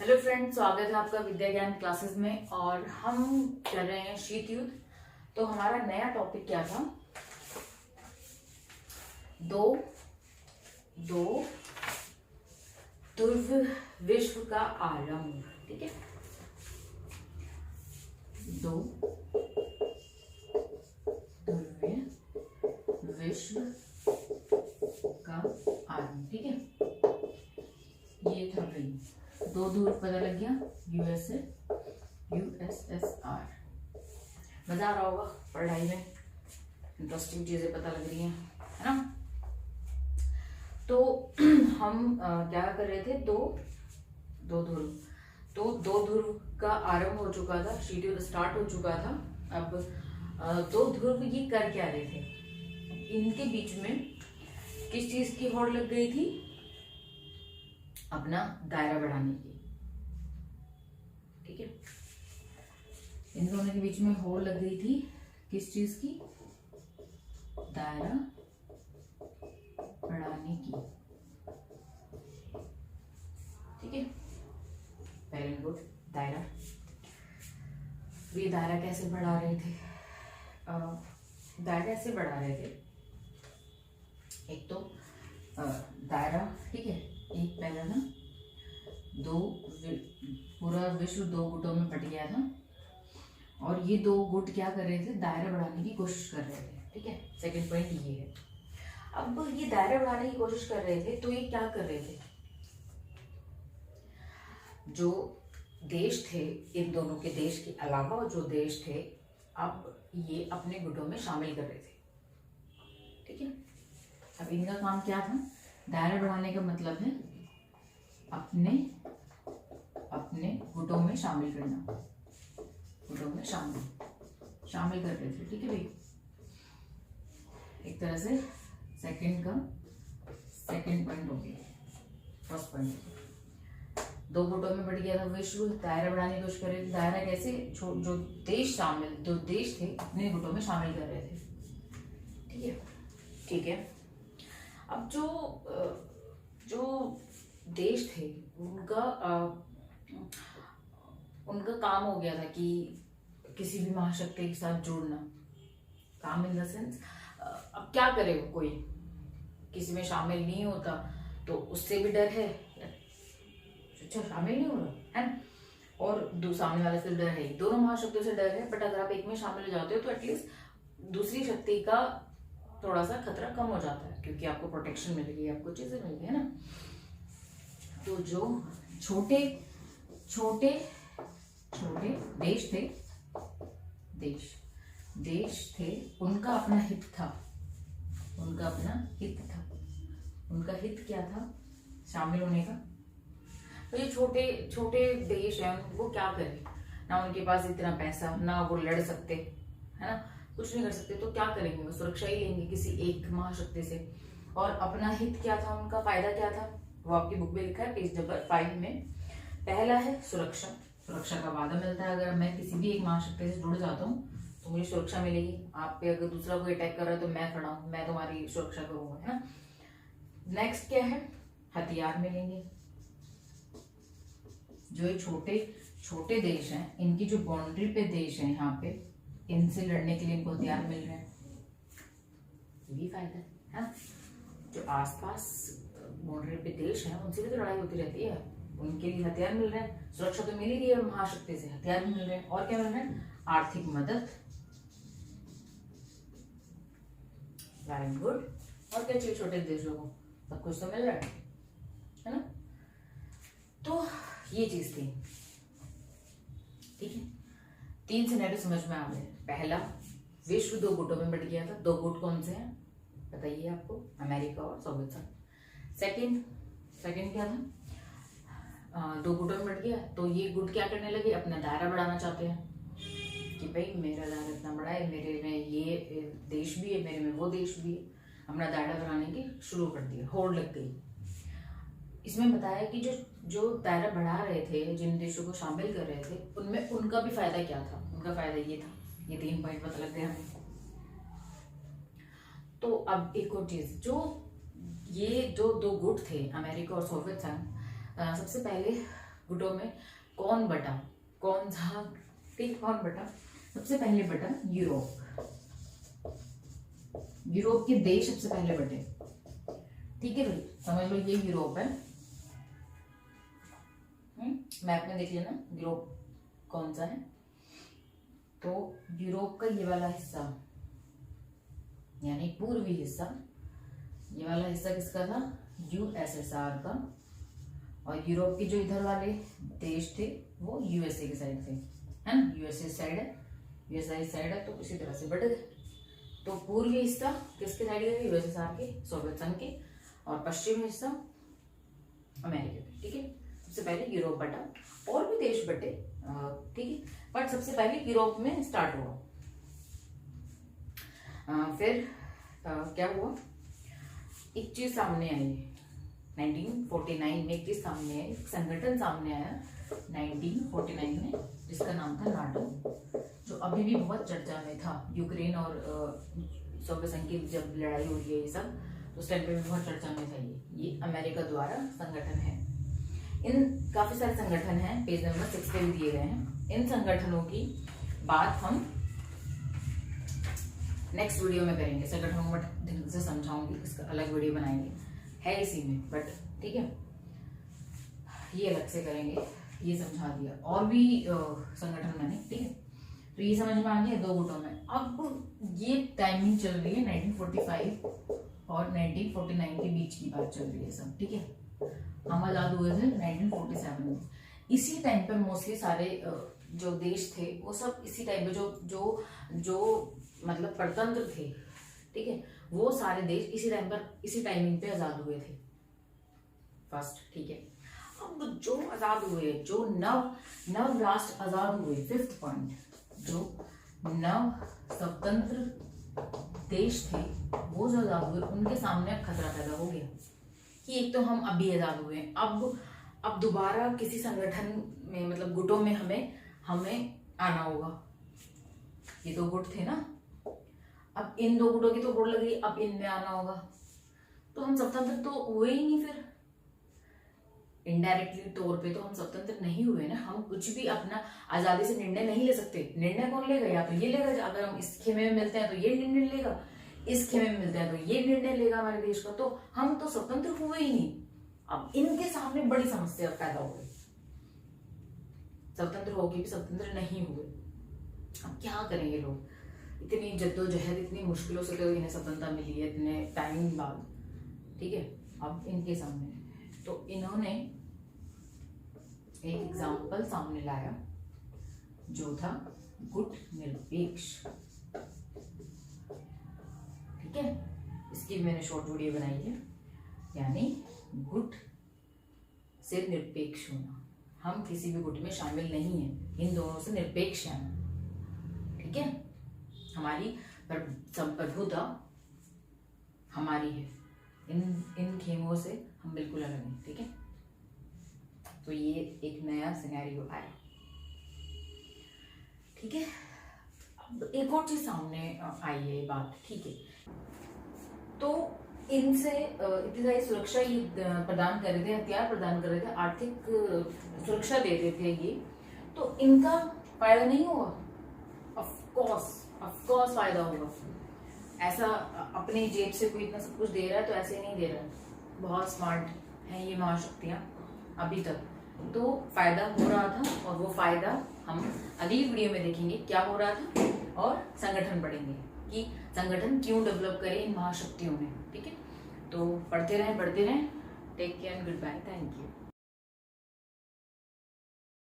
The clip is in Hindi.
हेलो फ्रेंड्स, स्वागत है आपका विद्या ज्ञान क्लासेस में। और हम कर रहे हैं शीत युद्ध। तो हमारा नया टॉपिक क्या था? दो दो ध्रुव विश्व का आरंभ। ठीक है, दो ध्रुव विश्व का आरंभ। ठीक है, ये था भाई दो ध्रुव, पता लग गया। USA, USSR. मजा आ रहा होगा पढ़ाई में, इंटरेस्टिंग चीजें पता लग रही हैं, है ना। तो हम क्या कर रहे थे? दो ध्रुव। तो दो ध्रुव का आरंभ हो चुका था, शीत युद्ध स्टार्ट हो चुका था। अब दो ध्रुव ये कर क्या रहे थे? इनके बीच में किस चीज की होड़ लग गई थी? अपना दायरा बढ़ाने की। ठीक है, इन दोनों के बीच में होड़ लग गई थी किस चीज की? दायरा बढ़ाने की। ठीक है, वेरी गुड। दायरा, ये दायरा कैसे बढ़ा रहे थे? दायरा ऐसे बढ़ा रहे थे, एक तो दायरा, ठीक है, एक पहला ना पूरा विश्व दो गुटों में बट गया था, और ये दो गुट क्या कर रहे थे? दायरा बढ़ाने की कोशिश कर रहे थे। ठीक है, सेकंड पॉइंट ये है। अब ये दायरा बढ़ाने की कोशिश कर रहे थे, तो ये क्या कर रहे थे? जो देश थे, इन दोनों के देश के अलावा जो देश थे, अब ये अपने गुटों में शामिल कर रहे थे। ठीक है, अब इनका काम क्या था? दायरा बढ़ाने का मतलब है अपने गुटों में शामिल करना, गुटों में शामिल कर रहे थे। ठीक है भाई, एक तरह से सेकंड पॉइंट हो गया। फर्स्ट पॉइंट, दो गुटों में बढ़ गया था विश्व, दायरा बढ़ाने की कोशिश कर रहे थे। दायरा कैसे? जो देश थे अपने गुटों में शामिल कर रहे थे। ठीक है। अब जो देश थे उनका काम हो गया था कि किसी भी महाशक्ति के साथ जुड़ना। काम इन द सेंस, अब क्या करे? कोई किसी में शामिल नहीं होता तो उससे भी डर है, अच्छा शामिल नहीं हो रहा है, और सामने वाले से डर है, दोनों महाशक्तियों से डर है। बट अगर आप एक में शामिल हो जाते हो तो एटलीस्ट दूसरी शक्ति का थोड़ा सा खतरा कम हो जाता है, क्योंकि आपको प्रोटेक्शन मिल गई, आपको चीजें मिल गई, है ना। तो जो छोटे देश थे, उनका अपना हित था। उनका हित क्या था? शामिल होने का। तो ये छोटे देश हैं, वो क्या करें? ना उनके पास इतना पैसा, ना वो लड़ सकते, है ना, कुछ नहीं कर सकते। तो क्या करेंगे? वो सुरक्षा ही लेंगे किसी एक महाशक्ति से। और अपना हित क्या था? उनका फायदा क्या था? वो आपकी बुक में लिखा है, पेज नंबर 5 में। पहला है सुरक्षा का वादा मिलता है। अगर मैं किसी भी एक महाशक्ति से जुड़ जाता हूँ तो मुझे सुरक्षा मिलेगी। आप पे अगर दूसरा कोई अटैक कर रहा है तो मैं खड़ा हूँ, मैं तुम्हारी सुरक्षा करूंगा, है ना। नेक्स्ट क्या है? हथियार मिलेंगे। जो ये छोटे देश हैं, इनकी जो बाउंड्री पे देश है, यहाँ पे इनसे लड़ने के लिए इनको हथियार मिल रहे हैं, ये भी फायदा है ना। जो आसपास बाउंड्री पे देश हैं, उनसे भी तो लड़ाई होती रहती है, उनके लिए हथियार मिल रहे हैं। सुरक्षा तो मिल ही रही है महाशक्ति से, हथियार भी मिल रहे हैं, और क्या मिल रहे हैं? आर्थिक मदद। Very good. और क्या चाहिए छोटे देशों को? सब कुछ तो मिल रहा है ना। तो ये चीज थी। ठीक है, 3 सिनेरियो समझ में आ गए। पहला, विश्व दो गुटों में बट गया था। दो गुट कौन से हैं बताइए आपको? अमेरिका और सोवियत संघ। सेकंड क्या था? दो गुटों में बट गया, तो ये गुट क्या करने लगे? अपना दायरा बढ़ाना चाहते हैं कि भाई मेरा दायरा इतना बड़ा है, मेरे में ये देश भी है, मेरे में वो देश भी है। अपना दायरा बढ़ाने की शुरू कर दिया, होड़ लग गई। इसमें बताया कि जो दायरा बढ़ा रहे थे, जिन देशों को शामिल कर रहे थे, उनमें उनका भी फायदा क्या था? उनका फायदा ये था। ये 3 पॉइंट पता लग गए हमें। तो अब एक और चीज, जो दो गुट थे, अमेरिका और सोवियत संघ, सबसे पहले गुटों में कौन बटा, कौन सा, ठीक, कौन बटा? सबसे पहले बटा यूरोप। यूरोप के देश सबसे पहले बटे, ठीक है भाई, समझ लो ये यूरोप है। मैप में देख लेना यूरोप कौन सा है। तो यूरोप का ये वाला हिस्सा यानी पूर्वी हिस्सा, ये वाला हिस्सा किसका था? यूएसएसआर का। और यूरोप के जो इधर वाले देश थे वो यूएसए के साइड थे, है ना, यूएसए साइड है, यूएसए साइड है, तो इसी तरह से बढ़ गए। तो पूर्वी हिस्सा किसके साइड गए? यूएसएसआर के, सोवियत संघ के, और पश्चिमी हिस्सा अमेरिका के, ठीक है। सबसे पहले यूरोप बटा, और भी देश बटे, ठीक है, बट सबसे पहले यूरोप में स्टार्ट हुआ। फिर क्या हुआ, एक चीज सामने आई 1949 में, एक चीज सामने आई, एक संगठन सामने आया 1949 में, जिसका नाम था नाटो, जो अभी भी बहुत चर्चा में था। यूक्रेन और सोवियत संघ की जब लड़ाई हो रही है ये सब, तो उस टाइम पे भी बहुत चर्चा में था। ये अमेरिका द्वारा संगठन है। इन काफी सारे संगठन हैं, पेज नंबर 6 पे भी दिए गए हैं। इन संगठनों की बात हम नेक्स्ट वीडियो में करेंगे। संगठनों को ढंग से समझाऊंगी, इसका अलग वीडियो बनाएंगे, है इसी में, बट ठीक है, ये अलग से करेंगे। ये समझा दिया, और भी संगठन मैंने, ठीक है। तो ये समझ में आ गया 2 गुटों में। अब ये टाइमिंग चल रही है 1945 और 1949 के बीच की बात चल रही है सब, ठीक है। हम आजाद हुए थे 1947 में। इसी टाइम पर मोस्टली सारे जो देश थे वो सब इसी टाइम पे, जो जो जो मतलब परतंत्र थे, ठीक है, वो सारे देश इसी टाइम पर, इसी टाइमिंग पे आजाद हुए थे फर्स्ट, ठीक है। अब जो आजाद हुए, जो नव राष्ट्र आजाद हुए, 5th पॉइंट, जो नव स्वतंत्र देश थे वो जो आजाद हुए, उनके सामने अब खतरा पैदा हो गया कि एक तो हम अभी आजाद हुए हैं, अब दोबारा किसी संगठन में, मतलब गुटों में हमें आना होगा। ये 2 गुट थे ना, अब इन 2 गुटों की तो होड़ लग गई, अब इनमें आना होगा। तो हम स्वतंत्र तो हुए ही नहीं, फिर इनडायरेक्टली तौर पे तो हम स्वतंत्र नहीं हुए ना। हम कुछ भी अपना आजादी से निर्णय नहीं ले सकते। निर्णय कौन लेगा? या तो ये लेगा, अगर हम इस खेमे में मिलते हैं तो ये निर्णय लेगा, इस खेमे में मिलते हैं तो ये निर्णय लेगा हमारे देश का। तो हम तो स्वतंत्र हुए ही नहीं। अब इनके सामने बड़ी समस्या पैदा हो गई, स्वतंत्र होके भी स्वतंत्र नहीं हुए। अब क्या करेंगे लोग? इतनी जद्दोजहद, इतनी मुश्किलों से तो इन्हें स्वतंत्रता मिली है, इतने टाइम बाद, ठीक है। अब इनके सामने, तो इन्होंने एक एग्जाम्पल सामने लाया जो था गुट निरपेक्ष, ठीक है। इसकी भी मैंने शॉर्ट वीडियो बनाई है, यानी गुट से निरपेक्ष होना। हम किसी भी गुट में शामिल नहीं हैं, इन दोनों से निरपेक्ष हैं, ठीक है। हमारी संप्रभुता हमारी है, इन खेमों से हम बिल्कुल अलग हैं, ठीक है। तो ये एक नया सिनेरियो आया, ठीक है। अब एक और चीज सामने आई है बात, ठीक है। तो इनसे इतनी सारी सुरक्षा ये प्रदान कर रहे थे, हथियार प्रदान कर रहे थे, आर्थिक सुरक्षा दे रहे थे ये, तो इनका फायदा नहीं हुआ? ऑफ कोर्स फायदा होगा। ऐसा अपनी जेब से कोई इतना सब कुछ दे रहा है तो ऐसे नहीं दे रहा है। बहुत स्मार्ट है ये महाशक्तियां अभी तक, तो फायदा हो रहा था। और वो फायदा हम अगली वीडियो में देखेंगे क्या हो रहा था, और संगठन पढ़ेंगे कि संगठन क्यों डेवलप करे इन महाशक्तियों में, ठीक है। तो पढ़ते रहें। Take care and good bye, thank you.